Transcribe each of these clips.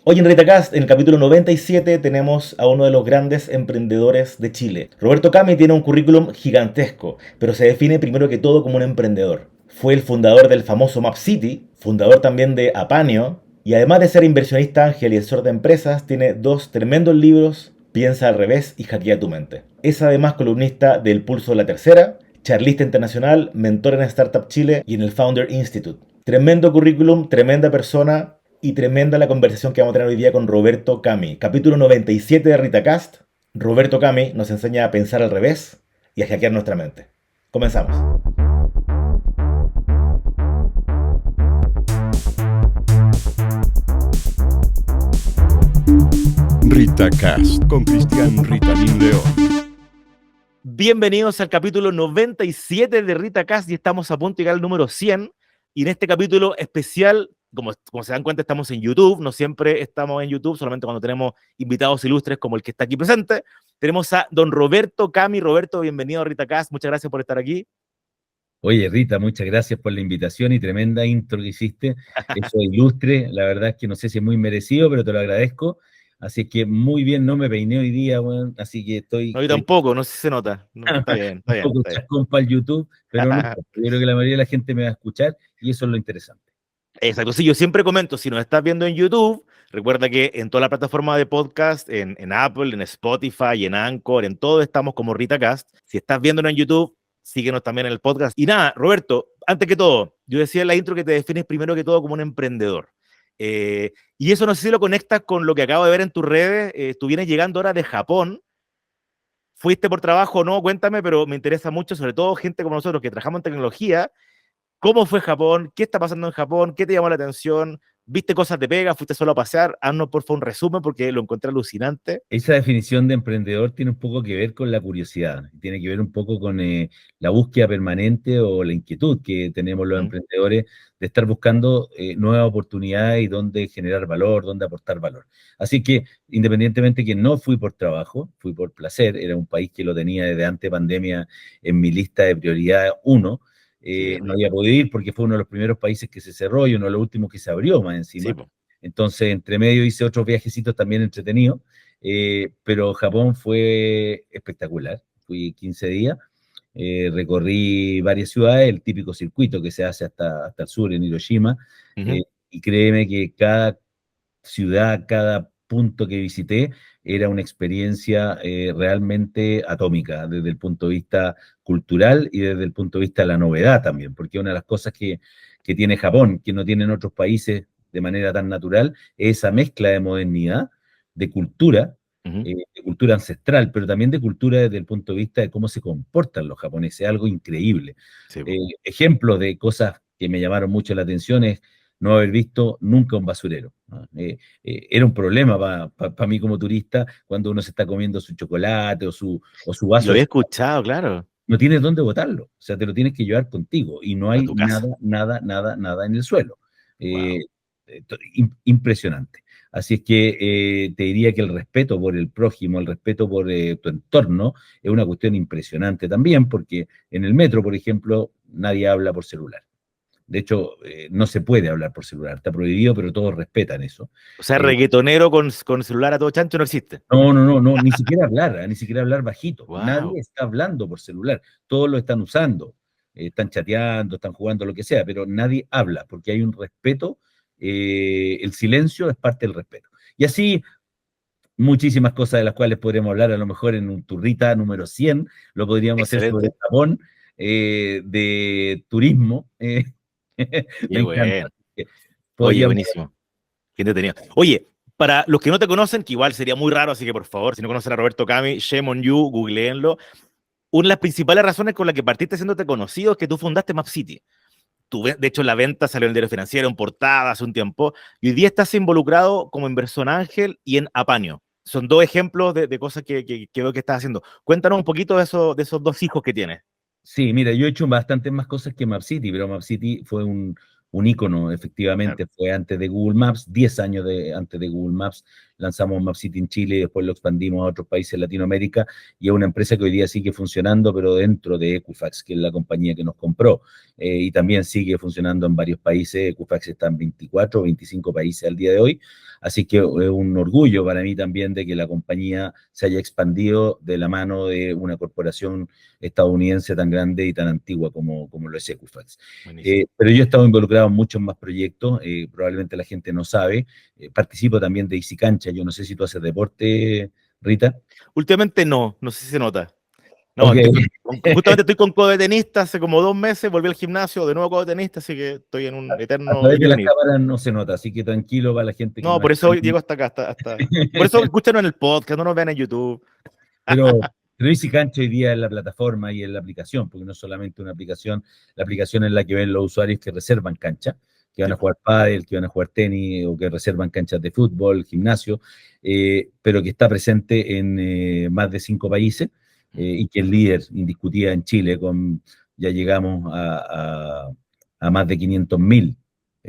Hoy en RitaCast, en el capítulo 97, tenemos a uno de los grandes emprendedores de Chile. Roberto Cami tiene un currículum gigantesco, pero se define primero que todo como un emprendedor. Fue el fundador del famoso Map City, fundador también de Apanio, y además de ser inversionista ángel y asesor de empresas, tiene dos tremendos libros, Piensa al revés y Hackea tu mente. Es además columnista del Pulso de la Tercera, charlista internacional, mentor en Startup Chile y en el Founder Institute. Tremendo currículum, tremenda persona y tremenda la conversación que vamos a tener hoy día con Roberto Cami. Capítulo 97 de RitaCast. Roberto Cami nos enseña a pensar al revés y a hackear nuestra mente. Comenzamos. RitaCast con Cristian Ritalin León. Bienvenidos al capítulo 97 de RitaCast y estamos a punto de llegar al número 100. Y en este capítulo especial, como se dan cuenta, estamos en YouTube. No siempre estamos en YouTube, solamente cuando tenemos invitados ilustres como el que está aquí presente. Tenemos a don Roberto Cami. Roberto, bienvenido a RitaCast. Muchas gracias por estar aquí. Oye, Rita, muchas gracias por la invitación y tremenda intro que hiciste. Eso ilustre, la verdad es que no sé si es muy merecido, pero te lo agradezco. Así que muy bien, no me peiné hoy día, bueno, así que No, yo tampoco, no sé si se nota. No, está bien, está un bien. poco Está bien. chascón para el YouTube, pero no importa. Yo creo que la mayoría de la gente me va a escuchar y eso es lo interesante. Exacto, sí, yo siempre comento, si nos estás viendo en YouTube, recuerda que en toda la plataforma de podcast, en Apple, en Spotify, en Anchor, en todo estamos como RitaCast. Si estás viéndonos en YouTube, síguenos también en el podcast. Y nada, Roberto, antes que todo, yo decía en la intro que te defines primero que todo como un emprendedor. Y eso no sé si lo conectas con lo que acabo de ver en tus redes. Tú vienes llegando ahora de Japón. ¿Fuiste por trabajo o no? Cuéntame, pero me interesa mucho, sobre todo gente como nosotros que trabajamos en tecnología. ¿Cómo fue Japón? ¿Qué está pasando en Japón? ¿Qué te llamó la atención? ¿Viste cosas de pega? ¿Fuiste solo a pasear? Haznos por favor un resumen porque lo encontré alucinante. Esa definición de emprendedor tiene un poco que ver con la curiosidad, tiene que ver un poco con la búsqueda permanente o la inquietud que tenemos los ¿Mm? emprendedores de estar buscando nuevas oportunidades y dónde generar valor, dónde aportar valor. Así que, independientemente que no fui por trabajo, fui por placer, era un país que lo tenía desde antes de pandemia en mi lista de prioridad uno. Qué No había rico. podido ir porque fue uno de los primeros países que se cerró y uno de los últimos que se abrió más Sí, encima. po. Entonces, entre medio hice otros viajecitos también entretenidos, pero Japón fue espectacular. Fui 15 días, recorrí varias ciudades, el típico circuito que se hace hasta el sur, en Hiroshima, Ujú. y créeme que cada ciudad, cada punto que visité era una experiencia realmente atómica desde el punto de vista cultural y desde el punto de vista de la novedad también, porque una de las cosas que tiene Japón, que no tienen otros países de manera tan natural, es esa mezcla de modernidad, Ujú. de cultura ancestral, pero también de cultura desde el punto de vista de cómo se comportan los japoneses, algo increíble. Sí, po. Ejemplos de cosas que me llamaron mucho la atención es no haber visto nunca un basurero, ¿no? Era un problema para mí como turista cuando uno se está comiendo su chocolate o su Lo vaso de había soda. escuchado, claro. No tienes dónde botarlo, o sea, te lo tienes que llevar contigo y no A hay tu casa. nada, nada, nada, nada en el suelo. Wow. Eh, Impresionante. Así es que te diría que el respeto por el prójimo, el respeto por tu entorno, es una cuestión impresionante también, porque en el metro, por ejemplo, nadie habla por celular. De hecho, no se puede hablar por celular, está prohibido, pero todos respetan eso. O sea, Eh, reggaetonero con celular a todo chancho no existe. no, no, no, no, ni siquiera hablar, ni siquiera hablar bajito. Nadie Wow. está hablando por celular, todos lo están usando, están chateando, están jugando, lo que sea, pero nadie habla porque hay un respeto, el silencio es parte del respeto. Y así muchísimas cosas de las cuales podríamos hablar, a lo mejor en un turrita número 100 lo podríamos hacer sobre Excelente. Japón, de turismo. Qué Me encanta. bueno. Oye, Podríamos. buenísimo. Qué entretenido. Oye, para los que no te conocen, que igual sería muy raro, así que por favor, si no conocen a Roberto Cami, shame on you, googleenlo. Una de las principales razones con las que partiste haciéndote conocido es que tú fundaste Map City. De hecho, la venta salió en el diario financiero, en portada hace un tiempo, y hoy día estás involucrado como inversor ángel y en Apanio. Son dos ejemplos de cosas que veo que estás haciendo. Cuéntanos un poquito de esos dos hijos que tienes. Sí, mira, yo he hecho bastantes más cosas que Map City, pero Map City fue un ícono, efectivamente, Claro. fue antes de Google Maps, 10 años antes de Google Maps, lanzamos MapCity en Chile y después lo expandimos a otros países de Latinoamérica y es una empresa que hoy día sigue funcionando, pero dentro de Equifax, que es la compañía que nos compró, y también sigue funcionando en varios países. Equifax está en 24 o 25 países al día de hoy, así que es un orgullo para mí también de que la compañía se haya expandido de la mano de una corporación estadounidense tan grande y tan antigua como lo es Equifax. Buenísimo. Pero yo he estado involucrado en muchos más proyectos, probablemente la gente no sabe. Participo también de Easy Cancha, yo no sé si tú haces deporte, Rita. Últimamente no sé si se nota. No, Ok. justamente estoy con codetenista hace como 2 meses, volví al gimnasio, de nuevo codetenista, así que estoy en un A eterno través de ir y las venir. cámaras no se nota, así que tranquilo para la gente que No, nos por está eso viendo. llego hasta acá, Por eso escúchanos en el podcast, no nos vean en YouTube. Pero, pero Easy Cancha hoy día es la plataforma y es la aplicación, porque no es solamente una aplicación, la aplicación es la que ven los usuarios que reservan cancha, que van Sí, a po. jugar pádel, que van a jugar tenis o que reservan canchas de fútbol, gimnasio, pero que está presente en más de 5 países y que es líder indiscutida en Chile, ya llegamos a más de 500.000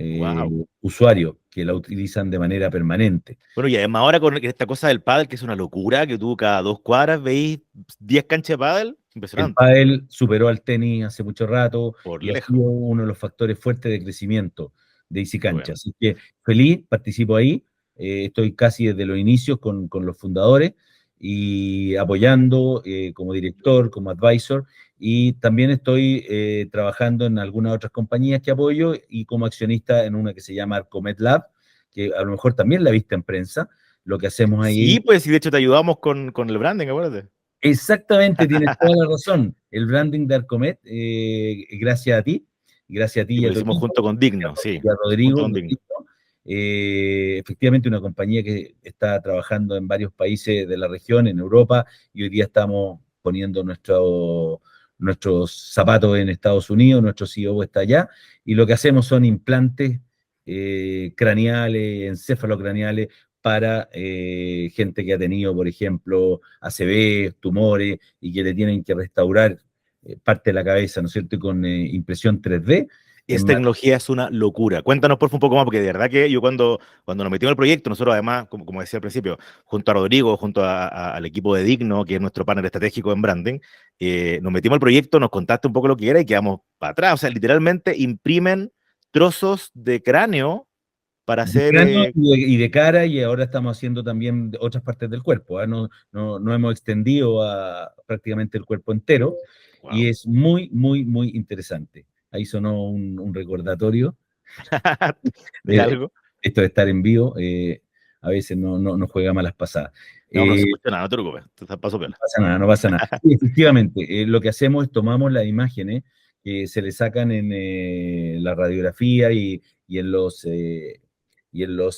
Wow. usuarios que la utilizan de manera permanente. Bueno, y además ahora con esta cosa del pádel, que es una locura, que tú cada 2 cuadras veis 10 canchas de pádel, El impresionante, pádel superó al tenis hace mucho rato por y ha lejos. sido uno de los factores fuertes de crecimiento de Easy Qué Cancha. bueno. Así que feliz, participo ahí. Estoy casi desde los inicios con los fundadores y apoyando como director, como advisor. Y también estoy trabajando en algunas otras compañías que apoyo y como accionista en una que se llama Arcomet Lab, que a lo mejor también la viste en prensa. Lo que hacemos Sí, ahí. pues, y de hecho te ayudamos con el branding, acuérdate. Exactamente, tienes toda la razón. El branding de Arcomet, gracias a ti Sí, y pues a lo tu hicimos equipo, junto con Digno, sí, y a junto Rodrigo, con Digno. efectivamente una compañía que está trabajando en varios países de la región, en Europa, y hoy día estamos poniendo nuestros zapatos en Estados Unidos, nuestro CEO está allá, y lo que hacemos son implantes craneales, encefalocraneales, para gente que ha tenido, por ejemplo, ACV, tumores, y que le tienen que restaurar parte de la cabeza, ¿no es cierto?, y con impresión 3D. Esa tecnología es una locura. Cuéntanos por favor un poco más, porque de verdad que yo cuando nos metimos en el proyecto, nosotros además, como decía al principio, junto a Rodrigo, junto al equipo de Digno, que es nuestro partner estratégico en branding, nos metimos al proyecto, nos contaste un poco lo que era y quedamos para atrás. O sea, literalmente imprimen trozos de cráneo para De hacer... cráneo y de cara, y ahora estamos haciendo también de otras partes del cuerpo. No hemos extendido a prácticamente el cuerpo entero, y wow. es muy, muy, muy interesante. Ahí sonó un recordatorio. ¿De Eh, algo? Esto de estar en vivo, a veces no juega malas pasadas. No, pero no se Eh, escucha nada, no te preocupes. Te paso No piola. pasa nada, no pasa nada. Sí, efectivamente, lo que hacemos es tomamos las imágenes que se le sacan en la radiografía y en los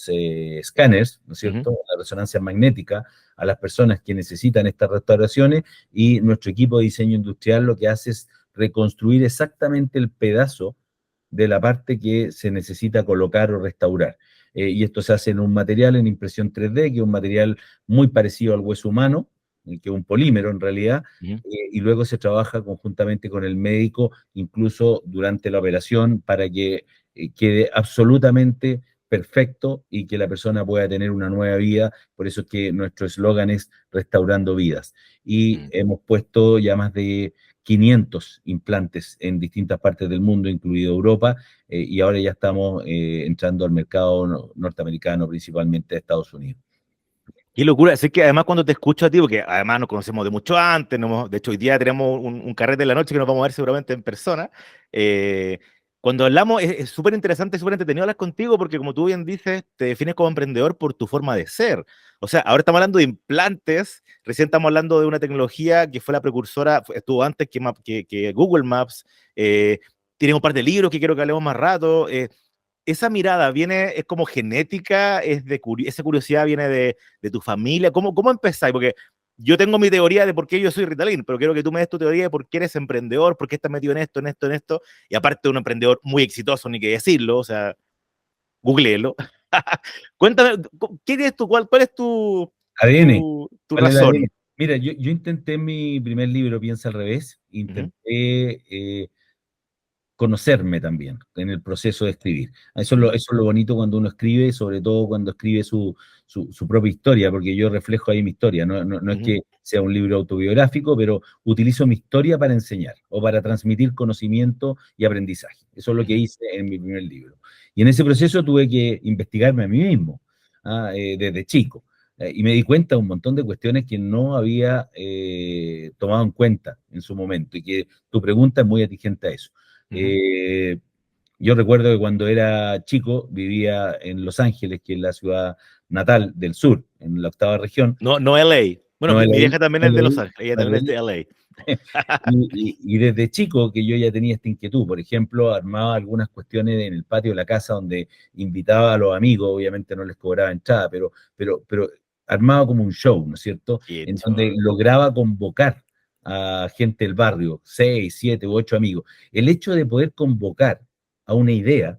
escáneres, ¿no es Ujú. cierto? La resonancia magnética a las personas que necesitan estas restauraciones, y nuestro equipo de diseño industrial lo que hace es reconstruir exactamente el pedazo de la parte que se necesita colocar o restaurar. Y esto se hace en un material en impresión 3D, que es un material muy parecido al hueso humano, que es un polímero en realidad, Ujú. y luego se trabaja conjuntamente con el médico, incluso durante la operación, para que quede absolutamente perfecto y que la persona pueda tener una nueva vida. Por eso es que nuestro eslogan es Restaurando Vidas. Y Mm. hemos puesto ya más de 500 implantes en distintas partes del mundo, incluido Europa, y ahora ya estamos entrando al mercado norteamericano, principalmente a Estados Unidos. Qué locura. Así que además cuando te escucho a ti, porque además nos conocemos de mucho antes, de hecho hoy día tenemos un carrete en la noche que nos vamos a ver seguramente en persona. eh, Cuando hablamos es súper interesante, súper entretenido hablar contigo porque como tú bien dices, te defines como emprendedor por tu forma de ser. O sea, ahora estamos hablando de implantes, recién estamos hablando de una tecnología que fue la precursora, estuvo antes que Google Maps. Tienes un par de libros que quiero que hablemos más rato. Esa mirada viene, es como genética, esa curiosidad viene de tu familia. ¿Cómo empezáis? Porque yo tengo mi teoría de por qué yo soy Ritalin, pero quiero que tú me des tu teoría de por qué eres emprendedor, por qué estás metido en esto, en esto, en esto, y aparte de un emprendedor muy exitoso, ni que decirlo, o sea, googleelo. Cuéntame, ¿qué es cuál es ADN, tu ¿cuál es el ADN? razón? Mira, yo intenté en mi primer libro, Piensa al revés, Ujú. intenté conocerme también en el proceso de escribir. Eso es lo bonito cuando uno escribe, sobre todo cuando escribe su propia historia, porque yo reflejo ahí mi historia. No es Ujú, que sea un libro autobiográfico, pero utilizo mi historia para enseñar o para transmitir conocimiento y aprendizaje. Eso es lo que ujú, hice en mi primer libro. Y en ese proceso tuve que investigarme a mí mismo, desde chico. Y me di cuenta de un montón de cuestiones que no había tomado en cuenta en su momento, y que tu pregunta es muy atingente a eso. ujú. Eh, yo recuerdo que cuando era chico vivía en Los Ángeles, que es la ciudad natal del sur, en la octava región. No, no LA. Bueno, No mi LA, vieja también es de Los Ángeles, ella no también es LA. de LA. Y desde chico que yo ya tenía esta inquietud. Por ejemplo, armaba algunas cuestiones en el patio de la casa donde invitaba a los amigos, obviamente no les cobraba entrada, pero armaba como un show, ¿no es cierto? Qué En donde choro. lograba convocar a gente del barrio, 6, 7 u 8 amigos. El hecho de poder convocar a una idea,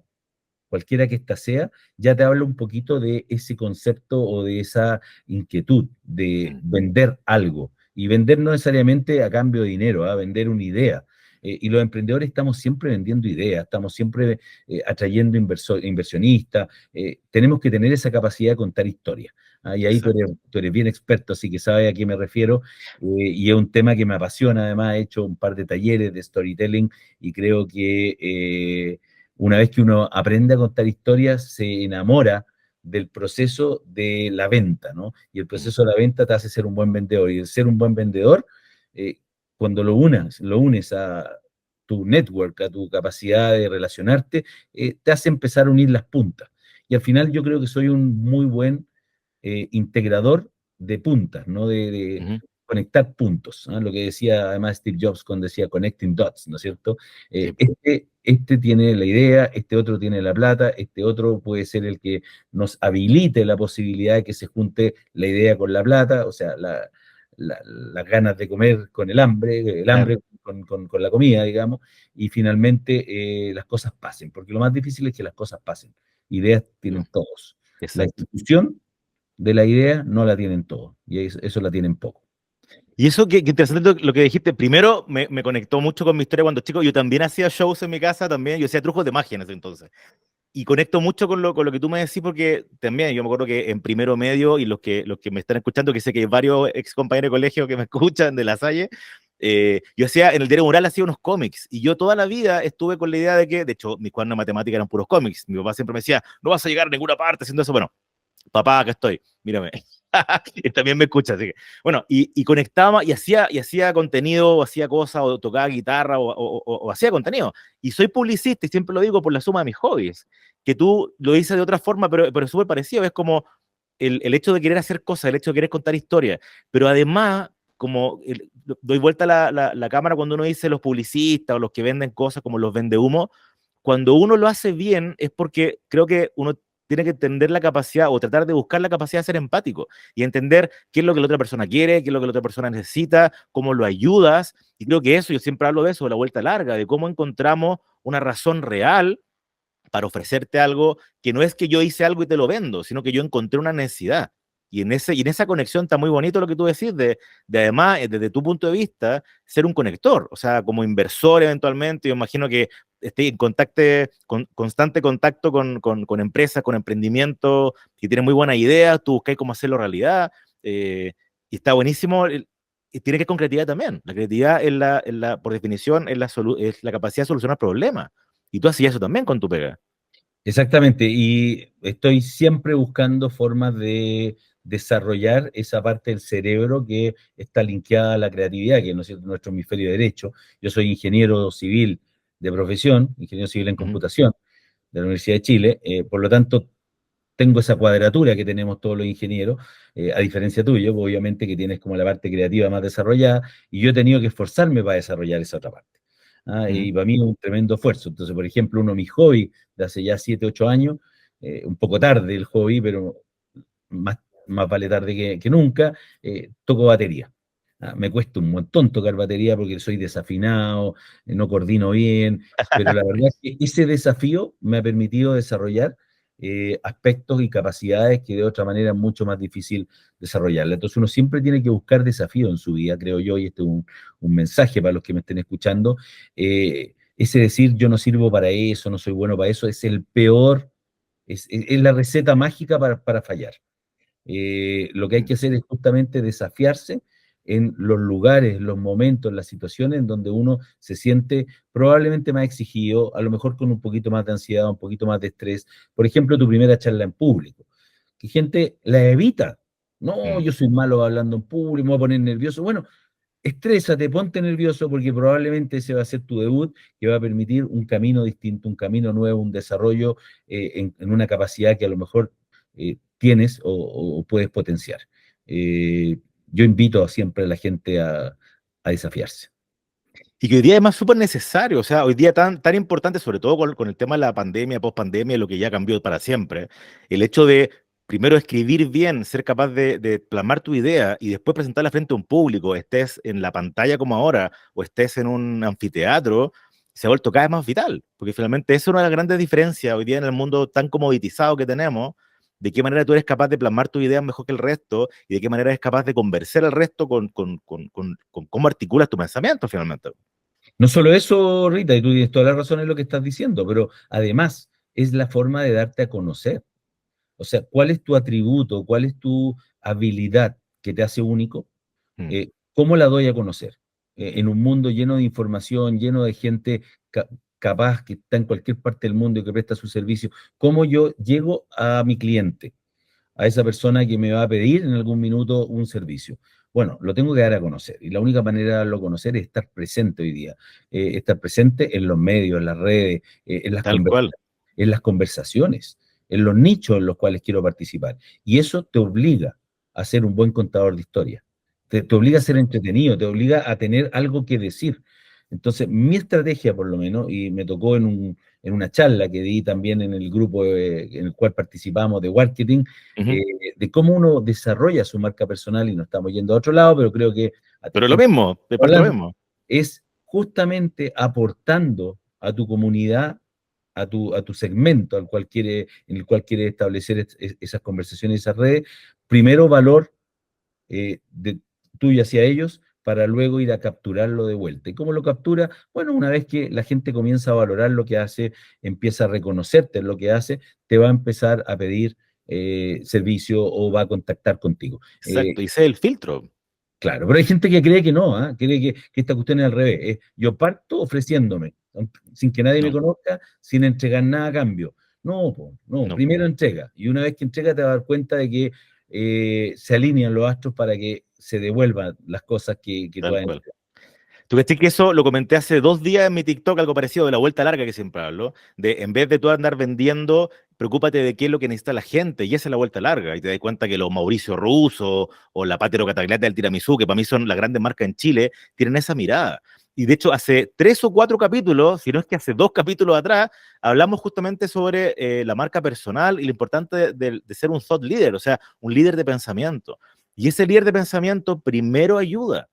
cualquiera que ésta sea, ya te habla un poquito de ese concepto o de esa inquietud de Mm, vender algo. Y vender no necesariamente a cambio de dinero, vender una idea. Y los emprendedores estamos siempre vendiendo ideas, estamos siempre atrayendo inversionistas. Tenemos que tener esa capacidad de contar historias. Y ahí exacto. tú eres bien experto, así que sabes a qué me refiero. Y es un tema que me apasiona. Además, he hecho un par de talleres de storytelling y creo que una vez que uno aprende a contar historias, se enamora del proceso de la venta, ¿no? Y el Mm, proceso de la venta te hace ser un buen vendedor. Y el ser un buen vendedor, eh, cuando lo unes a tu network, a tu capacidad de relacionarte, te hace empezar a unir las puntas. Y al final yo creo que soy un muy buen integrador de puntas, ¿no? De ujú, conectar puntos, ¿no? Lo que decía además Steve Jobs cuando decía connecting dots, ¿no es cierto? sí, Este tiene la idea, este otro tiene la plata, este otro puede ser el que nos habilite la posibilidad de que se junte la idea con la plata, o sea, las ganas de comer con el claro, hambre con la comida, digamos, y finalmente las cosas pasen, porque lo más difícil es que las cosas pasen. Ideas no, tienen todos. La exacto. institución de la idea no la tienen todos, y eso la tienen poco. Y eso que interesante lo que dijiste. Primero, me conectó mucho con mi historia cuando chico. Yo también hacía shows en mi casa, también. Yo hacía trucos de magia en ese entonces. Y conecto mucho con lo que tú me decís, porque también yo me acuerdo que en primero medio, y los que me están escuchando, que sé que hay varios ex compañeros de colegio que me escuchan de La Salle, yo hacía, en el diario mural hacía unos cómics, y yo toda la vida estuve con la idea de que, de hecho, mis cuadernos de matemática eran puros cómics. Mi papá siempre me decía, no vas a llegar a ninguna parte haciendo eso. Bueno, papá, acá estoy, mírame. Y también me escucha, así que, bueno, y conectaba y hacía contenido, o hacía cosas, o tocaba guitarra, o hacía contenido. Y soy publicista, y siempre lo digo por la suma de mis hobbies, que tú lo dices de otra forma, pero es súper parecido. Es como el hecho de querer hacer cosas, el hecho de querer contar historias, pero además, como doy vuelta la cámara cuando uno dice los publicistas o los que venden cosas como los vende humo. Cuando uno lo hace bien es porque creo que uno tiene que entender la capacidad, o tratar de buscar la capacidad de ser empático y entender qué es lo que la otra persona quiere, qué es lo que la otra persona necesita, cómo lo ayudas. Y creo que eso, yo siempre hablo de eso, de la vuelta larga, de cómo encontramos una razón real para ofrecerte algo, que no es que yo hice algo y te lo vendo, sino que yo encontré una necesidad. Y en esa conexión está muy bonito lo que tú decís, de además, desde tu punto de vista, ser un conector. O sea, como inversor eventualmente, yo imagino que esté en constante contacto con empresas, con emprendimientos que tienen muy buenas ideas, tú buscáis cómo hacerlo realidad. Y está buenísimo. Y tiene que ver con creatividad también. La creatividad, por definición, es la capacidad de solucionar problemas. Y tú hacías eso también con tu pega. Exactamente, y estoy siempre buscando formas de desarrollar esa parte del cerebro que está linkeada a la creatividad, que es, ¿no es cierto?, nuestro hemisferio derecho. Yo soy ingeniero civil de profesión, ingeniero civil en Ujú. computación de la Universidad de Chile, por lo tanto tengo esa cuadratura que tenemos todos los ingenieros, a diferencia tuyo, obviamente que tienes como la parte creativa más desarrollada, y yo he tenido que esforzarme para desarrollar esa otra parte. Ujú. Y para mí es un tremendo esfuerzo. Entonces, por ejemplo, uno de mis hobbies de hace ya 7, 8 años, un poco tarde el hobby, pero más, más vale tarde que nunca, toco batería. Me cuesta un montón tocar batería porque soy desafinado, no coordino bien, pero la verdad es que ese desafío me ha permitido desarrollar aspectos y capacidades que de otra manera es mucho más difícil desarrollarla. Entonces uno siempre tiene que buscar desafíos en su vida, creo yo, y este es un mensaje para los que me estén escuchando. ese decir yo no sirvo para eso, no soy bueno para eso, es el peor, es la receta mágica para fallar. Lo que hay que hacer es justamente desafiarse en los lugares, los momentos, las situaciones en donde uno se siente probablemente más exigido, a lo mejor con un poquito más de ansiedad, un poquito más de estrés. Por ejemplo, tu primera charla en público, que gente la evita. No, Mm. yo soy malo hablando en público, me voy a poner nervioso. Bueno, estrésate, ponte nervioso porque probablemente ese va a ser tu debut que va a permitir un camino distinto, un camino nuevo, un desarrollo en una capacidad que a lo mejor tienes o puedes potenciar. Eh, yo invito siempre a la gente a desafiarse. Y que hoy día además es súper necesario, o sea, hoy día tan importante, sobre todo con el tema de la pandemia, post-pandemia, lo que ya cambió para siempre, el hecho de primero escribir bien, ser capaz de plasmar tu idea y después presentarla frente a un público, estés en la pantalla como ahora o estés en un anfiteatro, se ha vuelto cada vez más vital, porque finalmente esa es una de las grandes diferencias hoy día en el mundo tan comoditizado que tenemos, de qué manera tú eres capaz de plasmar tu idea mejor que el resto y de qué manera eres capaz de convencer al resto con cómo articulas tu pensamiento finalmente. No solo eso, Rita, y tú tienes toda la razón en lo que estás diciendo, pero además es la forma de darte a conocer. O sea, ¿cuál es tu atributo? ¿Cuál es tu habilidad que te hace único? Mm. ¿Cómo la doy a conocer? En un mundo lleno de información, lleno de gente capaz que está en cualquier parte del mundo y que presta su servicio, ¿cómo yo llego a mi cliente, a esa persona que me va a pedir en algún minuto un servicio? Bueno, lo tengo que dar a conocer y la única manera de darlo a conocer es estar presente hoy día, estar presente en los medios, en las redes, Tal cual. en las conversaciones, en los nichos en los cuales quiero participar. Y eso te obliga a ser un buen contador de historia, te obliga a ser entretenido, te obliga a tener algo que decir. Entonces, mi estrategia, por lo menos, y me tocó en una charla que di también en el grupo en el cual participamos de marketing, Ujú. de cómo uno desarrolla su marca personal, y nos estamos yendo a otro lado, pero creo que a Pero es lo tangente mismo, de parte lo hablando, mismo. es justamente aportando a tu comunidad, a tu segmento en el cual quiere establecer esas conversaciones, esas redes, primero valor de tuyo hacia ellos para luego ir a capturarlo de vuelta. ¿Y cómo lo captura? Bueno, una vez que la gente comienza a valorar lo que hace, empieza a reconocerte en lo que hace, te va a empezar a pedir servicio o va a contactar contigo. Exacto, y ese es el filtro. Claro, pero hay gente que cree que no, ¿ah? Cree que esta cuestión es al revés. Yo parto ofreciéndome, sin que nadie me No, conozca, sin entregar nada a cambio. No, po, no, no. primero entrega. Y una vez que entrega te vas a dar cuenta de que se alinean los astros para que se devuelvan las cosas que tú Tal has cual. entregado. Tú ves que eso lo comenté hace 2 días en mi TikTok, algo parecido de la vuelta larga que siempre hablo, de en vez de tú andar vendiendo, preocúpate de qué es lo que necesita la gente, y esa es la vuelta larga, y te das cuenta que los Mauricio Russo o la Patero Catagliata del tiramisú, que para mí son las grandes marcas en Chile, tienen esa mirada. Y de hecho, hace 3 o 4 capítulos, si no es que hace 2 capítulos atrás, hablamos justamente sobre la marca personal y lo importante de ser un thought leader, o sea, un líder de pensamiento. Y ese líder de pensamiento primero ayuda.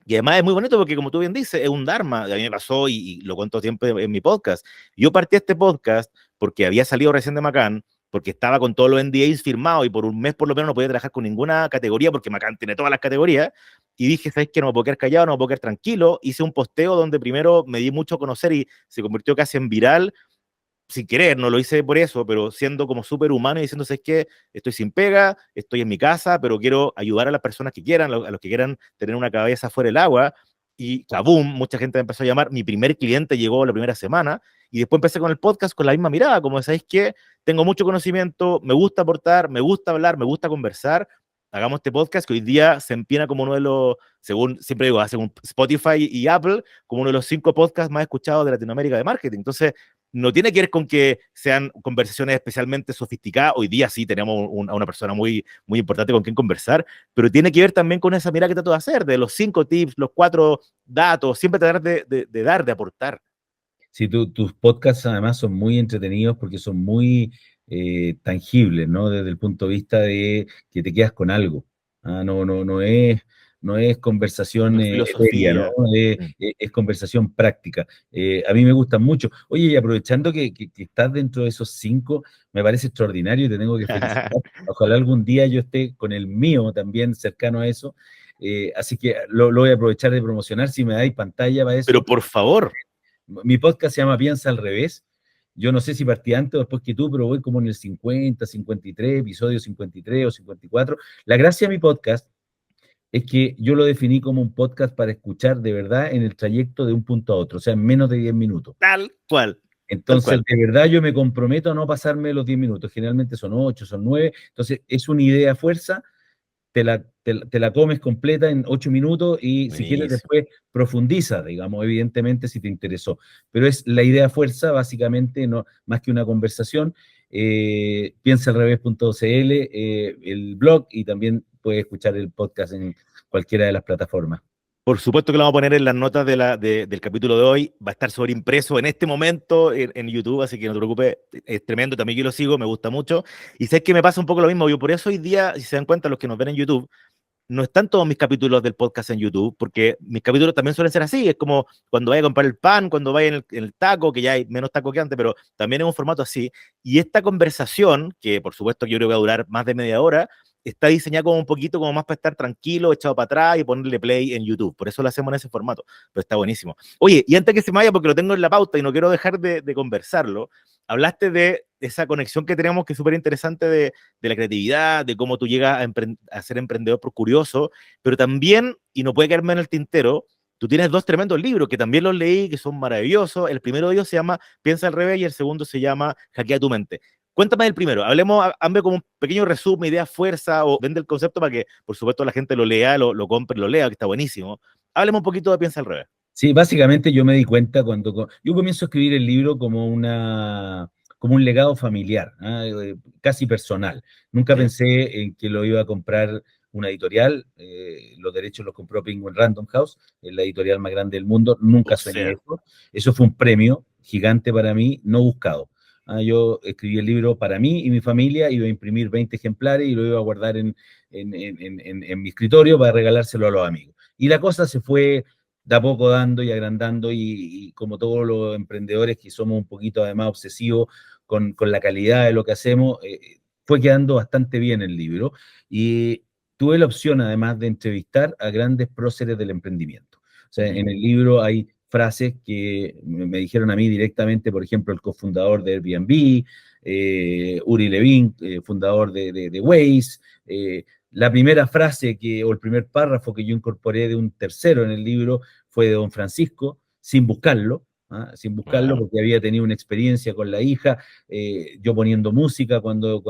Y además es muy bonito porque, como tú bien dices, es un dharma. A mí me pasó y lo cuento siempre en mi podcast. Yo partí este podcast porque había salido recién de Macán, porque estaba con todos los NDAs firmados y por un mes por lo menos no podía trabajar con ninguna categoría porque Macán tiene todas las categorías. Y dije, ¿sabes qué? No me puedo quedar callado, no me puedo quedar tranquilo. Hice un posteo donde primero me di mucho a conocer y se convirtió casi en viral sin querer, no lo hice por eso, pero siendo como súper humano y diciendo, es que estoy sin pega, estoy en mi casa, pero quiero ayudar a las personas que quieran, a los que quieran tener una cabeza fuera del agua. Y ¡kabum! Mucha gente me empezó a llamar. Mi primer cliente llegó la primera semana y después empecé con el podcast con la misma mirada, como sabéis que tengo mucho conocimiento, me gusta aportar, me gusta hablar, me gusta conversar. Hagamos este podcast que hoy día se empieza como uno de los, según siempre digo, según Spotify y Apple, como uno de los 5 podcasts más escuchados de Latinoamérica de marketing. Entonces, no tiene que ver con que sean conversaciones especialmente sofisticadas. Hoy día sí tenemos a una persona muy, muy importante con quien conversar, pero tiene que ver también con esa mirada que trato de hacer, de los 5 tips, los 4 datos, siempre tratar de dar, de aportar. Sí, tus podcasts además son muy entretenidos porque son muy tangibles, ¿no? Desde el punto de vista de que te quedas con algo. No es conversación No es etérea, ¿no? filosofía. Mm. Es conversación práctica. A mí me gustan mucho. Oye, y aprovechando que estás dentro de esos 5, me parece extraordinario y te tengo que felicitar. Ojalá algún día yo esté con el mío también cercano a eso. Así que lo voy a aprovechar de promocionar. Si me dais pantalla para Pero eso, por favor, Mi podcast se llama Piensa al Revés. Yo no sé si partí antes o después que tú, pero voy como en el 50, 53, episodio 53 o 54. La gracia de mi podcast es que yo lo definí como un podcast para escuchar de verdad en el trayecto de un punto a otro, o sea, en menos de 10 minutos. Tal cual, tal Entonces, cual. de verdad yo me comprometo a no pasarme los 10 minutos. Generalmente son 8, son 9. Entonces, es una idea fuerza, te la comes completa en 8 minutos y si quieres Buenísimo. después profundiza, digamos, evidentemente si te interesó. Pero es la idea fuerza, básicamente, no, más que una conversación. Piensaalrevés.cl, el blog, y también puedes escuchar el podcast en cualquiera de las plataformas. Por supuesto que lo vamos a poner en las notas del capítulo de hoy. Va a estar sobreimpreso en este momento en YouTube, así que no te preocupes. Es tremendo, también yo lo sigo, me gusta mucho. Y sé que me pasa un poco lo mismo. Yo por eso hoy día, si se dan cuenta los que nos ven en YouTube, no están todos mis capítulos del podcast en YouTube, porque mis capítulos también suelen ser así. Es como cuando vaya a comprar el pan, cuando vaya en el taco, que ya hay menos taco que antes, pero también es un formato así. Y esta conversación, que por supuesto yo creo que va a durar más de media hora, está diseñada como un poquito como más para estar tranquilo, echado para atrás y ponerle play en YouTube. Por eso lo hacemos en ese formato, pero está buenísimo. Oye, y antes que se me vaya, porque lo tengo en la pauta y no quiero dejar de conversarlo, hablaste de esa conexión que tenemos, que es súper interesante de la creatividad, de cómo tú llegas a ser emprendedor por curioso, pero también, y no puede quedarme en el tintero, tú tienes dos tremendos libros que también los leí, que son maravillosos. El primero de ellos se llama Piensa al revés y el segundo se llama Hackea tu mente. Cuéntame del primero, hablemos, hazme como un pequeño resumen, idea, fuerza, o vende el concepto para que, por supuesto, la gente lo lea, lo compre, lo lea, que está buenísimo. Hablemos un poquito de Piensa al revés. Sí, básicamente yo me di cuenta cuando yo comienzo a escribir el libro como un legado familiar, casi personal. Nunca ¿Sí? pensé en que lo iba a comprar una editorial. Los derechos los compró Penguin Random House, la editorial más grande del mundo. O Nunca soñé sea, eso. Eso fue un premio gigante para mí, no buscado. Yo escribí el libro para mí y mi familia, iba a imprimir 20 ejemplares y lo iba a guardar en mi escritorio para regalárselo a los amigos. Y la cosa se fue de a poco dando y agrandando y como todos los emprendedores que somos un poquito además obsesivos con la calidad de lo que hacemos, fue quedando bastante bien el libro y tuve la opción además de entrevistar a grandes próceres del emprendimiento. O sea, uh-huh. en el libro hay frases que me dijeron a mí directamente, por ejemplo, el cofundador de Airbnb, Uri Levin, fundador de Waze, la primera frase o el primer párrafo que yo incorporé de un tercero en el libro fue de don Francisco, sin buscarlo, Wow. porque había tenido una experiencia con la hija, yo poniendo música cuando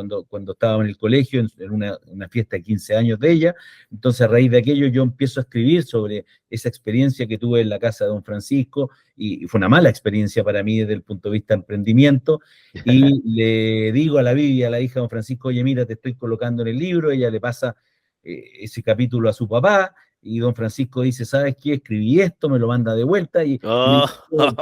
estaba en el colegio, en una fiesta de 15 años de ella. Entonces, a raíz de aquello, yo empiezo a escribir sobre esa experiencia que tuve en la casa de don Francisco, y fue una mala experiencia para mí desde el punto de vista de emprendimiento, y le digo a la Vivi, a la hija de don Francisco, oye, mira, te estoy colocando en el libro. Ella le pasa ese capítulo a su papá, y don Francisco dice, ¿sabes qué? Escribí esto, me lo manda de vuelta, y me Oh. dijo,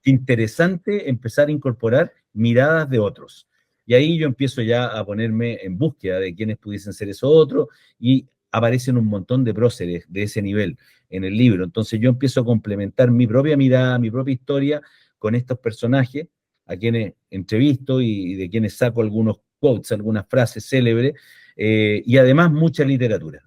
interesante empezar a incorporar miradas de otros. Y ahí yo empiezo ya a ponerme en búsqueda de quiénes pudiesen ser esos otros, y aparecen un montón de próceres de ese nivel en el libro. Entonces yo empiezo a complementar mi propia mirada, mi propia historia con estos personajes a quienes entrevisto y de quienes saco algunos quotes, algunas frases célebres, y además mucha literatura.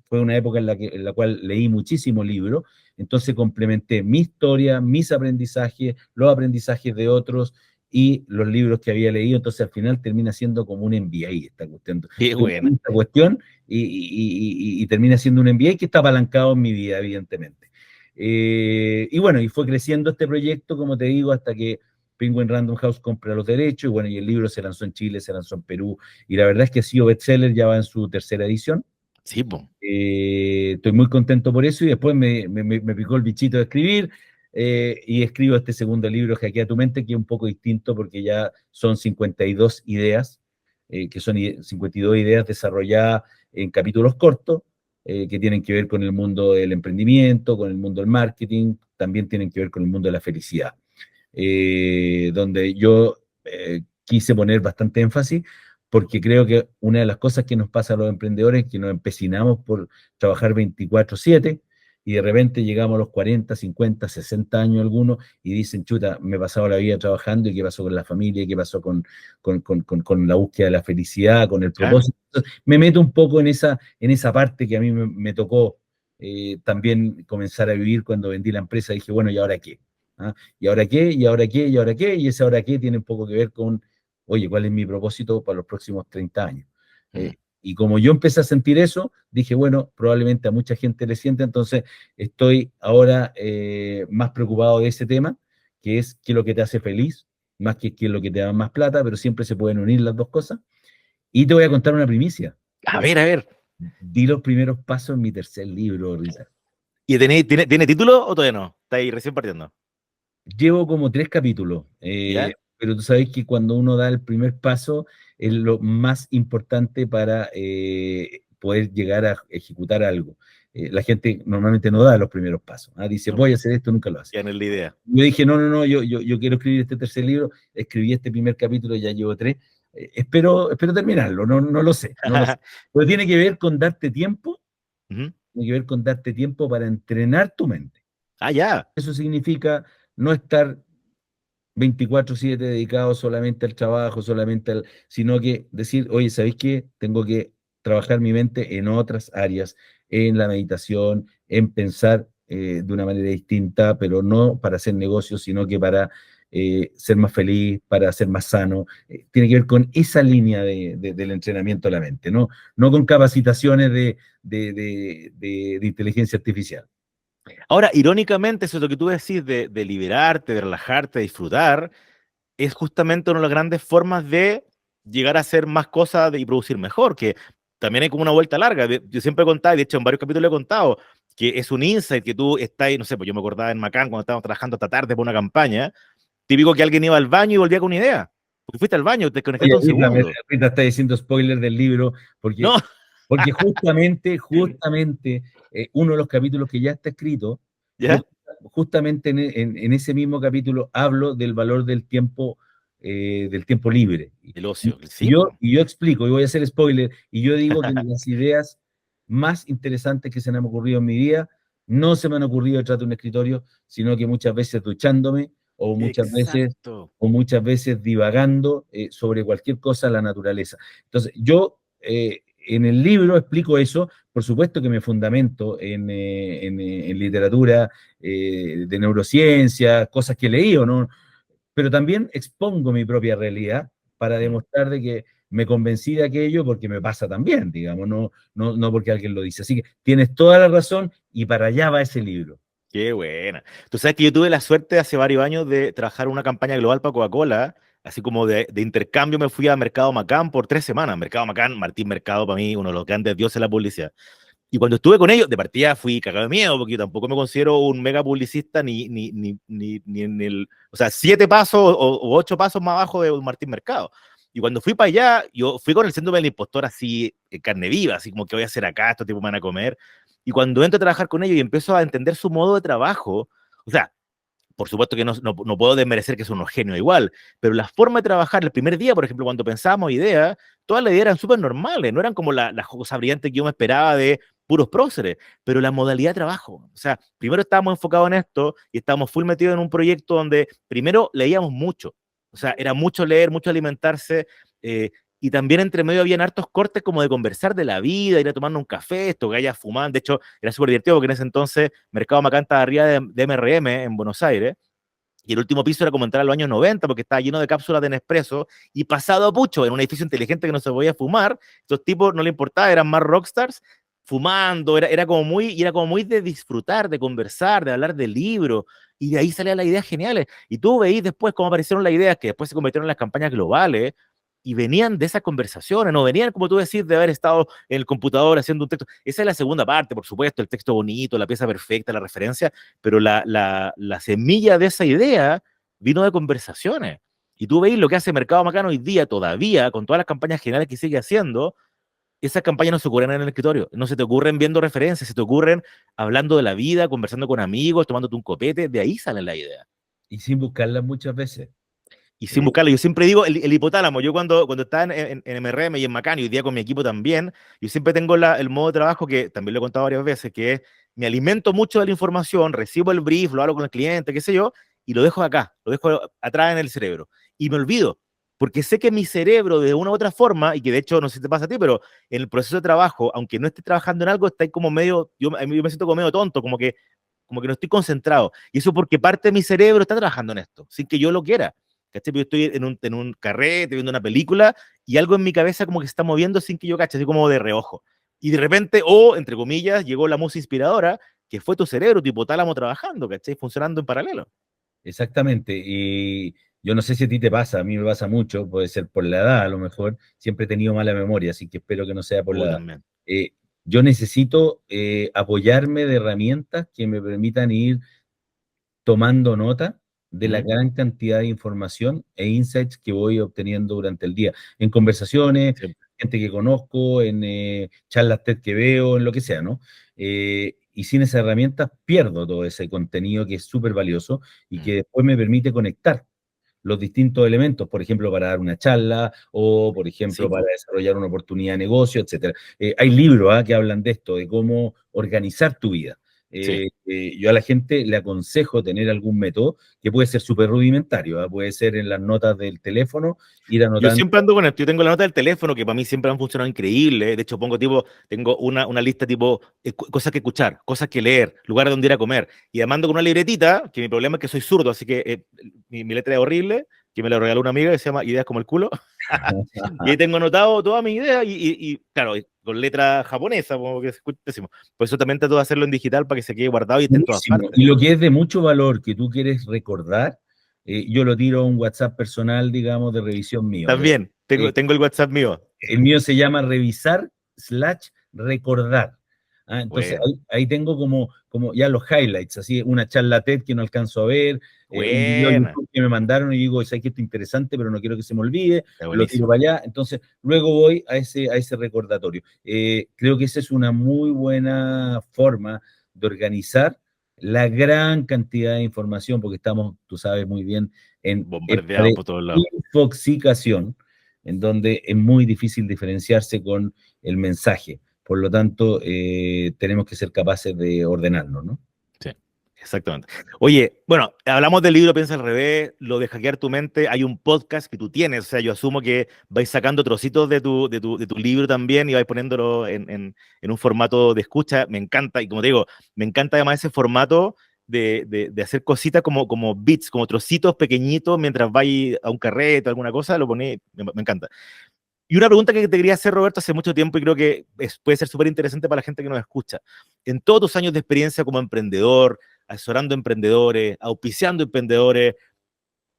Fue una época en la cual leí muchísimos libros, entonces complementé mi historia, mis aprendizajes, los aprendizajes de otros y los libros que había leído. Entonces al final termina siendo como un MBA esta cuestión. Qué buena. Esta cuestión y termina siendo un MBA que está apalancado en mi vida, evidentemente. Y bueno, y fue creciendo este proyecto, como te digo, hasta que Penguin Random House compra los derechos, y bueno, y el libro se lanzó en Chile, se lanzó en Perú, y la verdad es que ha sido bestseller, ya va en su tercera edición. Sí, po. Estoy muy contento por eso, y después me picó el bichito de escribir, y escribo este segundo libro, Hackea tu mente, que es un poco distinto porque ya son 52 ideas, que son 52 ideas desarrolladas en capítulos cortos, que tienen que ver con el mundo del emprendimiento, con el mundo del marketing, también tienen que ver con el mundo de la felicidad, donde yo quise poner bastante énfasis, porque creo que una de las cosas que nos pasa a los emprendedores es que nos empecinamos por trabajar 24/7 y de repente llegamos a los 40, 50, 60 años algunos y dicen, chuta, me he pasado la vida trabajando, y qué pasó con la familia, qué pasó con la búsqueda de la felicidad, con el Claro. propósito. Entonces, me meto un poco en esa parte que a mí me tocó también comenzar a vivir cuando vendí la empresa. Dije, bueno, ¿y ahora qué? ¿ah? ¿Y ahora qué? ¿Y ahora qué? ¿Y ahora qué? Y ese ahora qué tiene un poco que ver con, oye, ¿cuál es mi propósito para los próximos 30 años? Mm. Y como yo empecé a sentir eso, dije, bueno, probablemente a mucha gente le siente, entonces estoy ahora más preocupado de ese tema, que es qué es lo que te hace feliz, más que qué es lo que te da más plata, pero siempre se pueden unir las dos cosas. Y te voy a contar una primicia. A ver, a ver. Di los primeros pasos en mi tercer libro, Rita. ¿Y tiene título o todavía no? Está ahí recién partiendo. Llevo como 3 capítulos, ¿Ya? pero tú sabes que cuando uno da el primer paso es lo más importante para poder llegar a ejecutar algo. La gente normalmente no da los primeros pasos, ¿ah? Dice, No, voy a hacer esto, nunca lo hace. ya en la idea. Yo dije, no, no, no, yo quiero escribir este tercer libro, escribí este primer capítulo, ya llevo 3. Espero terminarlo, no lo sé, no lo sé. Pero tiene que ver con darte tiempo, Ujú. tiene que ver con darte tiempo para entrenar tu mente. Ah, ya. Eso significa no estar 24/7 dedicado solamente al trabajo, sino que decir, oye, ¿sabéis qué? Tengo que trabajar mi mente en otras áreas, en la meditación, en pensar de una manera distinta, pero no para hacer negocios, sino que para ser más feliz, para ser más sano. Tiene que ver con esa línea del entrenamiento de la mente, no con capacitaciones de inteligencia artificial. Ahora, irónicamente, eso es lo que tú decís de liberarte, de relajarte, de disfrutar, es justamente una de las grandes formas de llegar a hacer más cosas y producir mejor, que también hay como una vuelta larga. Yo siempre he contado, y de hecho en varios capítulos he contado, que es un insight que tú estás, no sé, pues yo me acordaba en Macán cuando estábamos trabajando hasta tarde por una campaña, típico que alguien iba al baño y volvía con una idea. Porque fuiste al baño, te Oye, desconectaste un segundo. Rita está diciendo spoiler del libro, porque, No, porque justamente uno de los capítulos que ya está escrito, ¿ya? justamente en ese mismo capítulo hablo del valor del tiempo libre. El Y ocio, sí, yo, po. y yo explico, y voy a hacer spoiler, y yo digo que las ideas más interesantes que se me han ocurrido en mi vida no se me han ocurrido detrás de un escritorio, sino que muchas veces duchándome o muchas veces Exacto. divagando sobre cualquier cosa de la naturaleza. Entonces, yo en el libro explico eso, por supuesto que me fundamento en literatura de neurociencia, cosas que he leído, ¿no? Pero también expongo mi propia realidad para Mm. demostrar de que me convencí de aquello porque me pasa también, digamos, no porque alguien lo dice. Así que tienes toda la razón y para allá va ese libro. Qué buena. Tú sabes que yo tuve la suerte hace varios años de trabajar una campaña global para Coca-Cola, así como de intercambio me fui a Mercado Macán por 3 semanas. Mercado Macán, Martín Mercado, para mí, uno de los grandes dioses de la publicidad. Y cuando estuve con ellos, de partida fui cagado de miedo, porque yo tampoco me considero un mega publicista ni en el, o sea, 7 pasos o 8 pasos más abajo de un Martín Mercado. Y cuando fui para allá, yo fui con el síndrome del impostor así, en carne viva, así como que voy a hacer acá, estos tipos me van a comer. Y cuando entro a trabajar con ellos y empiezo a entender su modo de trabajo, o sea, por supuesto que no puedo desmerecer que son unos genios igual, pero la forma de trabajar, el primer día, por ejemplo, cuando pensábamos ideas, todas las ideas eran súper normales, no eran como las cosas brillantes que yo me esperaba de puros próceres, pero la modalidad de trabajo, o sea, primero estábamos enfocados en esto y estábamos full metidos en un proyecto donde primero leíamos mucho, o sea, era mucho leer, mucho alimentarse, eh, y también entre medio habían hartos cortes como de conversar de la vida, ir a tomar un café, esto, gallas fumaban, de hecho, era súper divertido porque en ese entonces Mercado Macán estaba arriba de MRM en Buenos Aires, y el último piso era como entrar a los años 90 porque estaba lleno de cápsulas de Nespresso y pasado a pucho en un edificio inteligente que no se podía fumar. Estos tipos no le importaba, eran más rockstars fumando, era como muy de disfrutar, de conversar, de hablar de libros, y de ahí salían las ideas geniales. Y tú veís después cómo aparecieron las ideas que después se convirtieron en las campañas globales, y venían de esas conversaciones, no venían, como tú decís, de haber estado en el computador haciendo un texto. Esa es la segunda parte, por supuesto, el texto bonito, la pieza perfecta, la referencia, pero la semilla de esa idea vino de conversaciones. Y tú veis lo que hace Mercado Macano hoy día todavía, con todas las campañas generales que sigue haciendo, esas campañas no se ocurren en el escritorio, no se te ocurren viendo referencias, se te ocurren hablando de la vida, conversando con amigos, tomándote un copete, de ahí sale la idea. Y sin buscarlas muchas veces. Y sin Eh, buscarlo, yo siempre digo el hipotálamo, yo cuando estaba en MRM y en Macán y hoy día con mi equipo también, yo siempre tengo el modo de trabajo que también lo he contado varias veces, que es, me alimento mucho de la información, recibo el brief, lo hablo con el cliente, qué sé yo, y lo dejo acá, lo dejo atrás en el cerebro. Y me olvido, porque sé que mi cerebro de una u otra forma, y que de hecho no sé si te pasa a ti, pero en el proceso de trabajo, aunque no esté trabajando en algo, está ahí como medio, yo me siento como medio tonto, como que no estoy concentrado. Y eso porque parte de mi cerebro está trabajando en esto, sin que yo lo quiera. ¿Cachai? Yo estoy en un carrete, viendo una película, y algo en mi cabeza como que se está moviendo sin que yo cache, así como de reojo. Y de repente, o, entre comillas, llegó la música inspiradora, que fue tu cerebro, tu hipotálamo trabajando, ¿cachai? Funcionando en paralelo. Exactamente, y yo no sé si a ti te pasa, a mí me pasa mucho, puede ser por la edad a lo mejor, siempre he tenido mala memoria, así que espero que no sea por la edad. También. Yo necesito apoyarme de herramientas que me permitan ir tomando nota de la ¿Mm? gran cantidad de información e insights que voy obteniendo durante el día, en conversaciones, Sí. gente que conozco, en charlas TED que veo, en lo que sea, ¿no? Y sin esas herramientas pierdo todo ese contenido que es súper valioso y Mm. que después me permite conectar los distintos elementos, por ejemplo, para dar una charla o, por Sí, ejemplo, para po. desarrollar una oportunidad de negocio, etcétera. Hay libros que hablan de esto, de cómo organizar tu vida. Sí. Yo a la gente le aconsejo tener algún método que puede ser súper rudimentario, puede ser en las notas del teléfono, ir Yo anotando. siempre ando con esto. Yo tengo la nota del teléfono que para mí siempre han funcionado increíble. De hecho, pongo tipo, tengo una lista tipo cosas que escuchar, cosas que leer, lugares donde ir a comer. Y además ando con una libretita, que mi problema es que soy zurdo, así que mi letra es horrible, que me la regaló una amiga que se llama Ideas como el culo. Y ahí tengo anotado toda mi idea claro, con letra japonesa, como que se escucha pésimo. Por eso también trato de hacerlo en digital para que se quede guardado y esté en todas Buenísimo. partes. Y lo que es de mucho valor que tú quieres recordar, yo lo tiro a un WhatsApp personal, digamos, de revisión mío. También, Eh, tengo el WhatsApp mío. El mío se llama revisar/recordar. Entonces Bueno, ahí tengo como ya los highlights, así una charla TED que no alcanzo a ver, un video de buena, YouTube que me mandaron y digo, sé que esto es interesante, pero no quiero que se me olvide, está lo tiro buenísimo. para allá. Entonces luego voy a ese recordatorio. Creo que esa es una muy buena forma de organizar la gran cantidad de información, porque estamos, tú sabes muy bien, en época Bombardeado de por todos lados. infoxicación en donde es muy difícil diferenciarse con el mensaje. Por lo tanto, tenemos que ser capaces de ordenarnos, ¿no? Sí, exactamente. Oye, bueno, hablamos del libro Piensa al revés, lo de hackear tu mente, hay un podcast que tú tienes, o sea, yo asumo que vais sacando trocitos de tu libro también y vais poniéndolo en un formato de escucha, me encanta, y como te digo, me encanta además ese formato de hacer cositas como bits, como trocitos pequeñitos mientras vais a un carrete o alguna cosa, lo ponéis, me encanta. Y una pregunta que te quería hacer, Roberto, hace mucho tiempo y creo que puede ser súper interesante para la gente que nos escucha. En todos tus años de experiencia como emprendedor, asesorando emprendedores, auspiciando emprendedores,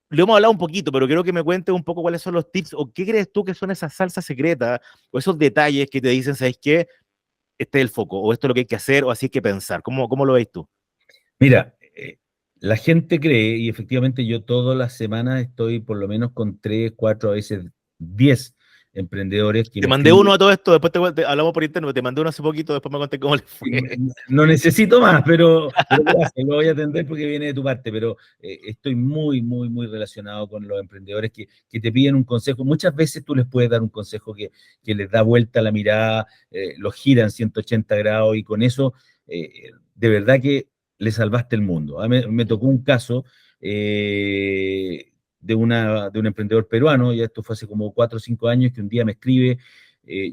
lo hemos hablado un poquito, pero quiero que me cuentes un poco cuáles son los tips o qué crees tú que son esas salsas secretas o esos detalles que te dicen, ¿sabes qué? Este es el foco, o esto es lo que hay que hacer, o así hay que pensar. ¿Cómo lo veis tú? Mira, la gente cree, y efectivamente yo todas las semanas estoy por lo menos con 3, 4, a veces 10 emprendedores que Te me mandé escriben. uno a todo esto, después hablamos por internet, te mandé uno hace poquito, después me conté cómo le fue. No necesito más, pero gracias, lo voy a atender porque viene de tu parte, pero estoy muy, muy, muy relacionado con los emprendedores que te piden un consejo. Muchas veces tú les puedes dar un consejo que les da vuelta la mirada, los giran 180 grados y con eso, de verdad que le salvaste el mundo. Me tocó un caso de un emprendedor peruano, ya esto fue hace como 4 o 5 años, que un día me escribe,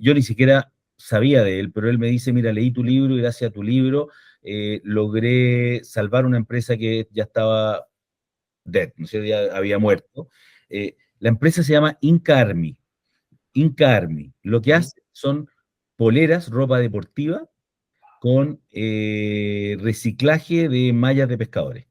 yo ni siquiera sabía de él, pero él me dice, mira, leí tu libro y gracias a tu libro logré salvar una empresa que ya estaba dead, ¿no es cierto? Ya había Wow. muerto. La empresa se llama Inca Army. Inca Army. Lo que hace son poleras, ropa deportiva con reciclaje de mallas de pescadores.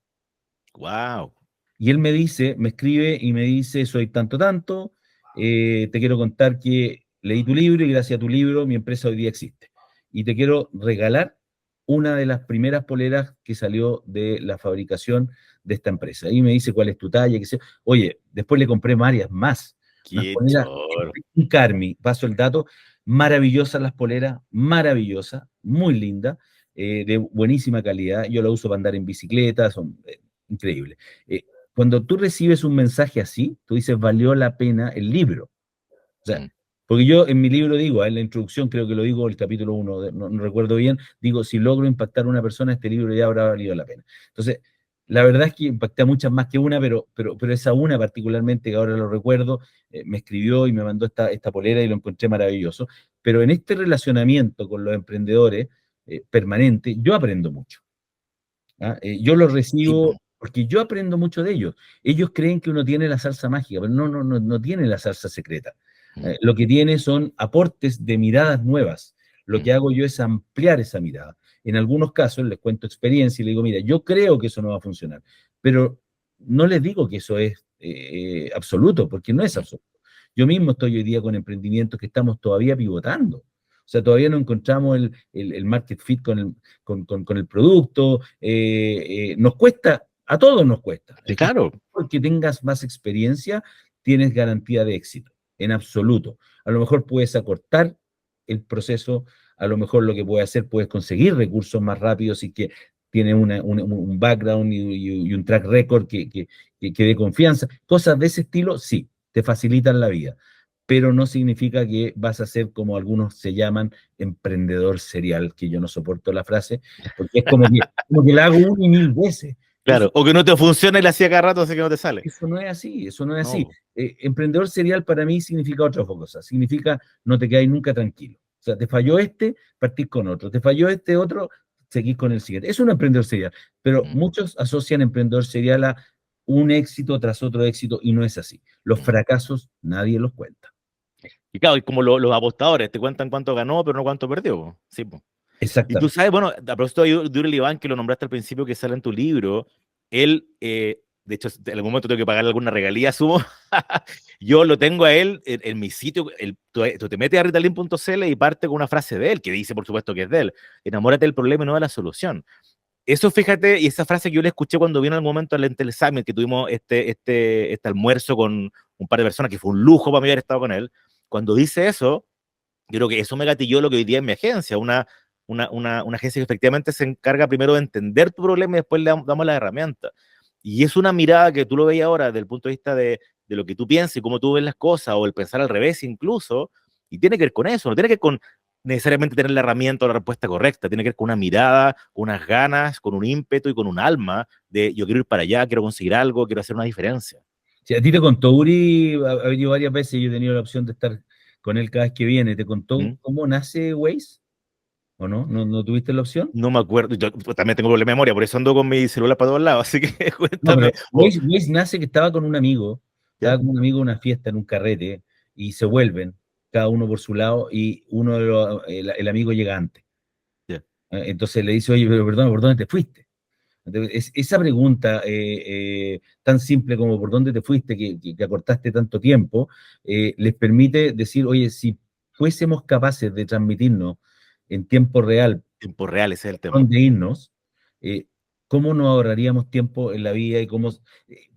Wow. Y él me dice, me escribe y me dice, soy tanto, tanto, te quiero contar que leí tu libro y gracias a tu libro mi empresa hoy día existe. Y te quiero regalar una de las primeras poleras que salió de la fabricación de esta empresa. Y me dice cuál es tu talla, qué sé. Oye, después le compré varias más, unas Qué poleras, choro. un Carmi, paso el dato, maravillosas las poleras, maravillosas, muy lindas, de buenísima calidad. Yo la uso para andar en bicicleta, son increíbles. Eh, Cuando tú recibes un mensaje así, tú dices, valió la pena el libro. O sea, Mm. porque yo en mi libro digo, en la introducción creo que lo digo, el capítulo 1, no recuerdo bien, digo, si logro impactar a una persona, este libro ya habrá valido la pena. Entonces, la verdad es que impacté a muchas más que una, pero esa una particularmente, que ahora lo recuerdo, me escribió y me mandó esta polera y lo encontré maravilloso. Pero en este relacionamiento con los emprendedores permanente, yo aprendo mucho. Yo los Sí, po. recibo porque yo aprendo mucho de ellos. Ellos creen que uno tiene la salsa mágica, pero no tiene la salsa secreta. Mm, Lo que tiene son aportes de miradas nuevas. Lo mm. que hago yo es ampliar esa mirada. En algunos casos les cuento experiencia y les digo, mira, yo creo que eso no va a funcionar, pero no les digo que eso es absoluto, porque no es Mm. absoluto. Yo mismo estoy hoy día con emprendimientos que estamos todavía pivotando. O sea, todavía no encontramos el market fit con el producto. Nos cuesta, a todos nos cuesta. Sí, claro. Porque tengas más experiencia, tienes garantía de éxito, en absoluto. A lo mejor puedes acortar el proceso, a lo mejor lo que puedes hacer, puedes conseguir recursos más rápidos y que tiene un background y un track record que dé confianza. Cosas de ese estilo, sí, te facilitan la vida, pero no significa que vas a ser como algunos se llaman emprendedor serial, que yo no soporto la frase, porque es como que la hago una y mil veces. Claro. Eso, O que no te funciona y la hacía cada rato, así que no te sale. eso no es así, eso no es No, así. po. Emprendedor serial para mí significa otra cosa, significa no te quedáis nunca tranquilo. O sea, te falló este, partís con otro, te falló este otro, seguís con el siguiente. Es un emprendedor serial, pero Mm, muchos asocian emprendedor serial a un éxito tras otro éxito y no es así. Los mm. fracasos nadie los cuenta. Y claro, y como los apostadores, te cuentan cuánto ganó, pero no cuánto perdió, po. Sí, po. Y tú Exactamente. sabes, bueno, a propósito de Durel Iván, que lo nombraste al principio, que sale en tu libro, él, de hecho, en algún momento tengo que pagarle alguna regalía, sumo. Yo lo tengo a él en mi sitio. Tú te metes a ritalin.cl y parte con una frase de él, que dice, por supuesto, que es de él: enamórate del problema y no de la solución. Eso, fíjate, y esa frase que yo le escuché cuando vino en algún momento al Intel Summit, que tuvimos este almuerzo con un par de personas, que fue un lujo para mí haber estado con él. Cuando dice eso, yo creo que eso me gatilló lo que hoy día es mi agencia, una agencia que efectivamente se encarga primero de entender tu problema y después le damos la herramienta. Y es una mirada que tú lo veis ahora desde el punto de vista de lo que tú piensas y cómo tú ves las cosas, o el pensar al revés incluso, y tiene que ver con eso, no tiene que ver con necesariamente tener la herramienta o la respuesta correcta, tiene que ver con una mirada, con unas ganas, con un ímpetu y con un alma de yo quiero ir para allá, quiero conseguir algo, quiero hacer una diferencia. Si a ti te contó Uri, ha venido varias veces y yo he tenido la opción de estar con él cada vez que viene. ¿Te contó ¿Mm? cómo nace Waze? ¿O no? ¿No tuviste la opción? No me acuerdo, yo también tengo problema de memoria, por eso ando con mi celular para todos lados, así que No, pero cuéntame. Waze nace que estaba con un amigo, estaba ¿Ya? con un amigo en una fiesta, en un carrete, y se vuelven, cada uno por su lado, y el amigo llega antes. Ya. Entonces le dice, oye, pero perdón, ¿por dónde te fuiste? Entonces, esa pregunta tan simple como ¿por dónde te fuiste que acortaste tanto tiempo? Les permite decir, oye, si fuésemos capaces de transmitirnos en tiempo real Tiempo real, ese es el tema. dónde irnos, eh, cómo nos ahorraríamos tiempo en la vida y cómo...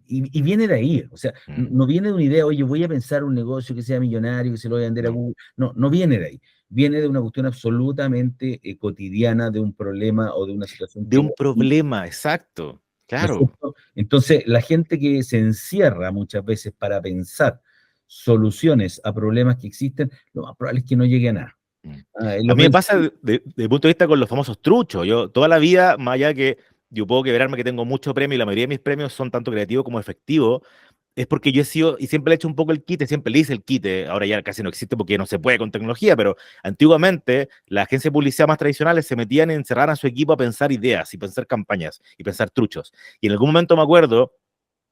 Y viene de ahí, o sea, Mm, no viene de una idea, oye, voy a pensar un negocio que sea millonario, que se lo voy a vender a no. Google. No viene de ahí. Viene de una cuestión absolutamente cotidiana, de un problema o de una situación De que... un problema, exacto. ¿No es Claro. cierto? Entonces, la gente que se encierra muchas veces para pensar soluciones a problemas que existen, lo más probable es que no llegue a nada. Mm. A Lo mí me pienso, pasa desde el punto de vista con los famosos truchos. Yo toda la vida, más allá que yo puedo quebrarme que tengo mucho premio y la mayoría de mis premios son tanto creativos como efectivos, es porque yo he sido, y siempre le he hecho un poco el quite, siempre le hice el quite, ahora ya casi no existe porque no se puede con tecnología, pero antiguamente las agencias de publicidad más tradicionales se metían y encerraran a su equipo a pensar ideas y pensar campañas y pensar truchos. Y en algún momento me acuerdo,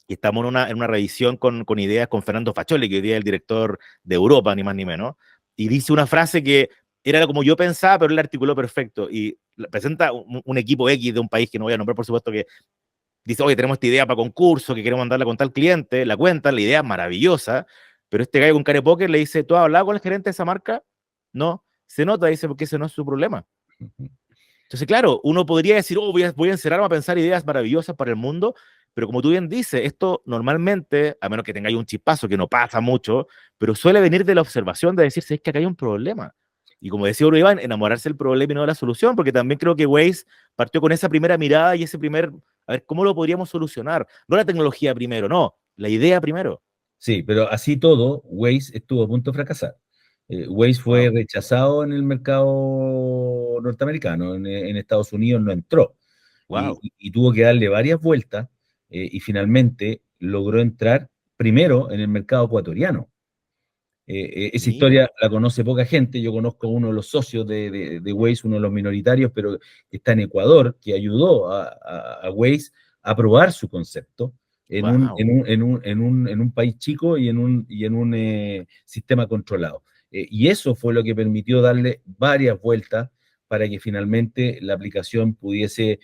y estamos en una revisión con ideas con Fernando Faccioli, que hoy día es el director de Europa, ni más ni menos, y dice una frase que era como yo pensaba, pero él la articuló perfecto, y presenta un equipo X de un país que no voy a nombrar, por supuesto, que dice, oye, tenemos esta idea para concurso, que queremos mandarla con tal cliente, la cuenta, la idea es maravillosa, pero este gallo con cara de póker le dice, ¿tú has hablado con el gerente de esa marca? No, se nota, dice, porque ese no es su problema. Entonces, claro, uno podría decir, oh, voy a encerrarme a pensar ideas maravillosas para el mundo, pero como tú bien dices, esto normalmente, a menos que tengáis un chispazo, que no pasa mucho, pero suele venir de la observación de decirse, es que acá hay un problema. Y como decía Iván, enamorarse del problema y no de la solución, porque también creo que Waze partió con esa primera mirada y ese primer, a ver, ¿cómo lo podríamos solucionar? No la tecnología primero, no, la idea primero. sí, pero así todo, Waze estuvo a punto de fracasar. Waze fue Wow, rechazado en el mercado norteamericano, en Estados Unidos no entró wow. y tuvo que darle varias vueltas y finalmente logró entrar primero en el mercado ecuatoriano. Esa Mira. historia la conoce poca gente. Yo conozco a uno de los socios de Waze, uno de los minoritarios, pero que está en Ecuador, que ayudó a Waze a probar su concepto Wow. en un país chico y en un sistema controlado. Y eso fue lo que permitió darle varias vueltas para que finalmente la aplicación pudiese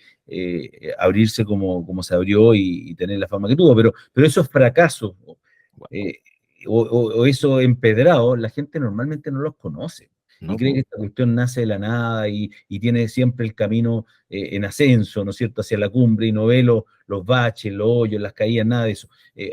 abrirse como se abrió y tener la fama que tuvo. Pero esos fracasos Wow. eh, o eso empedrado, la gente normalmente no los conoce y No, cree que po. esta cuestión nace de la nada y tiene siempre el camino en ascenso, ¿no es cierto?, hacia la cumbre y no ve los baches, los hoyos, las caídas, nada de eso.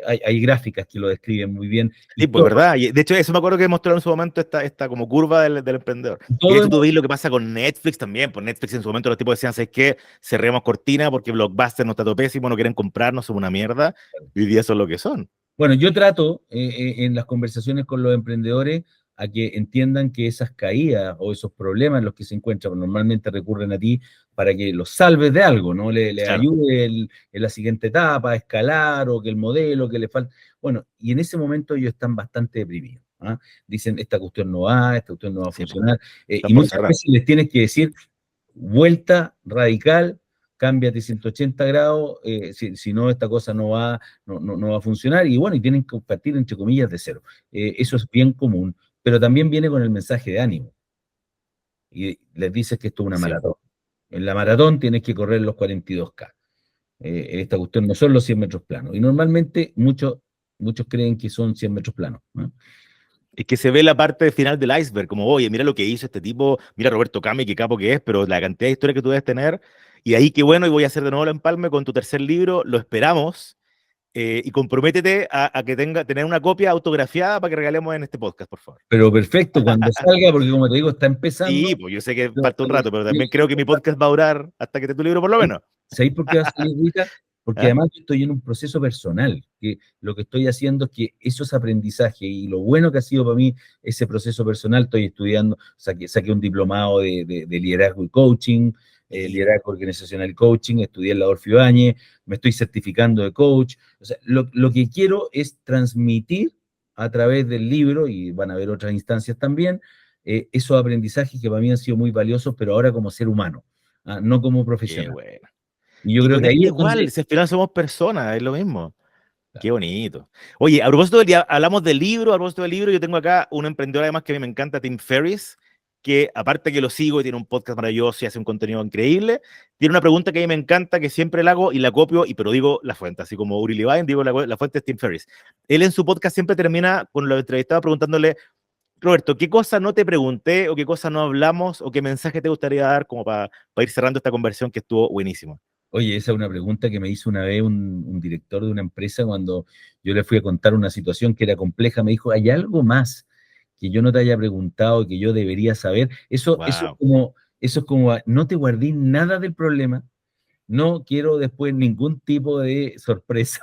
Hay gráficas que lo describen muy bien y Sí, pues verdad. Y de hecho, eso me acuerdo que mostraron en su momento esta como curva del emprendedor. Y de todo hecho, tú hemos, veis lo que pasa con Netflix también. Pues Netflix en su momento los tipos decían, ¿sabes qué? Cerremos cortina porque Blockbuster no está todo pésimo, no quieren comprarnos, somos una mierda. Y hoy día son lo que son. Bueno, yo trato en las conversaciones con los emprendedores a que entiendan que esas caídas o esos problemas en los que se encuentran pues, normalmente recurren a ti para que los salves de algo, ¿no? Le Claro. ayude en la siguiente etapa a escalar o que el modelo que le falta. Bueno, y en ese momento ellos están bastante deprimidos. ¿Ah? Dicen, esta cuestión no va, esta cuestión no va a Sí, pues. funcionar. Están Y por muchas cerrar. veces les tienes que decir, vuelta radical, cámbiate 180 grados, si no, esta cosa no va a funcionar, y bueno, y tienen que partir entre comillas de cero. Eso es bien común, pero también viene con el mensaje de ánimo, y les dices que esto es una Sí. maratón. En la maratón tienes que correr los 42K. Esta cuestión no son los 100 metros planos, y normalmente muchos creen que son 100 metros planos, ¿no? Es que se ve la parte final del iceberg, como, oye, mira lo que hizo este tipo, mira Roberto Cami, qué capo que es, pero la cantidad de historia que tú debes tener, y ahí qué bueno, y voy a hacer de nuevo el empalme con tu tercer libro, lo esperamos, y comprométete a que tener una copia autografiada para que regalemos en este podcast, por favor. Pero perfecto, cuando salga, porque como te digo, está Sí, empezando. pues yo sé que lo- falta un lo rato, pero que- también creo que mi podcast va a durar hasta que esté tu libro, por lo menos. ¿Sabéis por qué va a salir Rita? Porque ¿Ah? además yo estoy en un proceso personal, que lo que estoy haciendo es que esos aprendizajes y lo bueno que ha sido para mí ese proceso personal, estoy estudiando, saqué un diplomado de liderazgo y coaching, Mira, liderazgo organizacional y coaching, estudié en la Adolfo Ibáñez, me estoy certificando de coach. O sea, lo que quiero es transmitir a través del libro, y van a haber otras instancias también, esos aprendizajes que para mí han sido muy valiosos, pero ahora como ser humano, no como qué profesional. bueno. Y yo Y creo con que ahí este es donde... igual, si al final somos personas, es lo mismo. Qué Claro. bonito. Oye, a propósito del día, hablamos del libro, a propósito del libro, yo tengo acá un emprendedor además que a mí me encanta, Tim Ferriss, que aparte que lo sigo y tiene un podcast maravilloso y hace un contenido increíble, tiene una pregunta que a mí me encanta, que siempre la hago y la copio, pero digo la fuente, así como Uri Levine, digo la fuente es Tim Ferriss. Él en su podcast siempre termina con los entrevistados preguntándole, Roberto, ¿qué cosa no te pregunté o qué cosa no hablamos o qué mensaje te gustaría dar como para ir cerrando esta conversación que estuvo buenísima? Oye, esa es una pregunta que me hizo una vez un director de una empresa cuando yo le fui a contar una situación que era compleja. Me dijo, ¿hay algo más que yo no te haya preguntado, que yo debería saber? Wow. Eso es como, no te guardé nada del problema, no quiero después ningún tipo de sorpresa.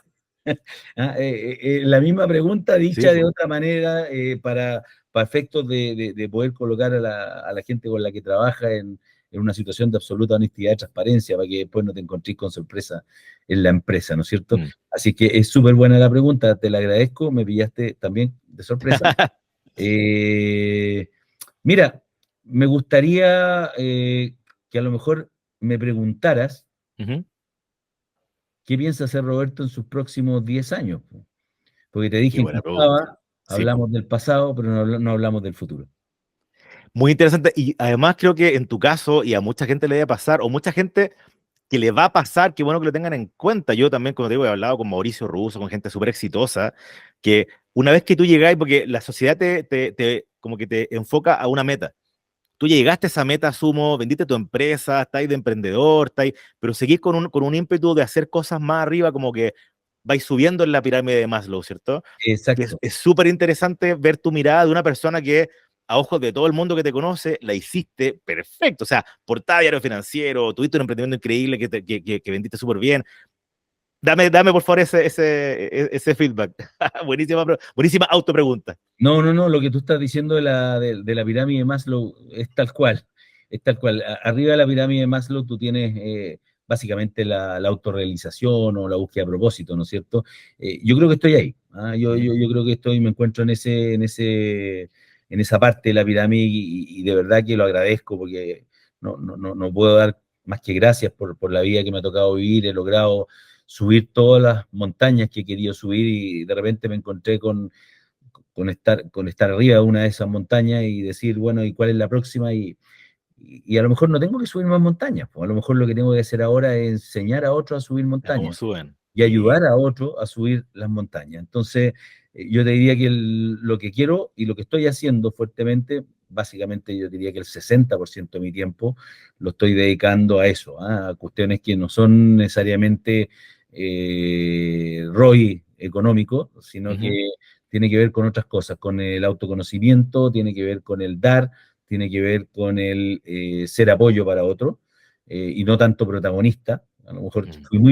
La misma pregunta Sí, dicha de po. otra manera para efectos de poder colocar a la gente con la que trabaja en una situación de absoluta honestidad y transparencia para que después no te encontréis con sorpresa en la empresa, ¿no es cierto? Mm. Así que es súper buena la pregunta, te la agradezco, me pillaste también de sorpresa. Eh, Mira, me gustaría que a lo mejor me preguntaras Ujú. qué piensa hacer Roberto en sus próximos 10 años. Porque te Qué dije buena pregunta. encantada, Sí, po. hablamos del pasado, pero no hablamos del futuro. Muy interesante. Y además creo que en tu caso, y a mucha gente le debe pasar, o mucha gente que le va a pasar, qué bueno que lo tengan en cuenta. Yo también, como te digo, he hablado con Mauricio Russo, con gente súper exitosa, que una vez que tú llegáis, porque la sociedad como que te enfoca a una meta. Tú llegaste a esa meta, asumo, vendiste tu empresa, estáis de emprendedor, estáis, pero seguís con un ímpetu de hacer cosas más arriba, como que vais subiendo en la pirámide de Maslow, ¿cierto? Que Exacto, es súper interesante ver tu mirada de una persona que, a ojos de todo el mundo que te conoce, la hiciste perfecto. O sea, portada de diario financiero, tuviste un emprendimiento increíble que vendiste súper bien. Dame por favor ese feedback. Buenísima autopregunta. no, lo que tú estás diciendo de la pirámide de Maslow es tal cual, es tal cual. Arriba de la pirámide de Maslow tú tienes básicamente la autorrealización o la búsqueda a propósito, ¿no es cierto? Yo creo que estoy ahí. Yo creo que me encuentro en esa parte de la pirámide y de verdad que lo agradezco porque no puedo dar más que gracias por la vida que me ha tocado vivir. He logrado subir todas las montañas que he querido subir y de repente me encontré con estar arriba de una de esas montañas y decir, bueno, ¿y cuál es la próxima? Y a lo mejor no tengo que subir más montañas, pues a lo mejor lo que tengo que hacer ahora es enseñar a otros a subir A cómo montañas suben. y ayudar a otros a subir las montañas. Entonces, yo te diría que lo que quiero y lo que estoy haciendo fuertemente, básicamente yo diría que el 60% de mi tiempo lo estoy dedicando a eso, a cuestiones que no son necesariamente ROI económico, sino Ujú. que tiene que ver con otras cosas, con el autoconocimiento, tiene que ver con el dar, tiene que ver con el ser apoyo para otro y no tanto protagonista. A lo mejor Mm. fui muy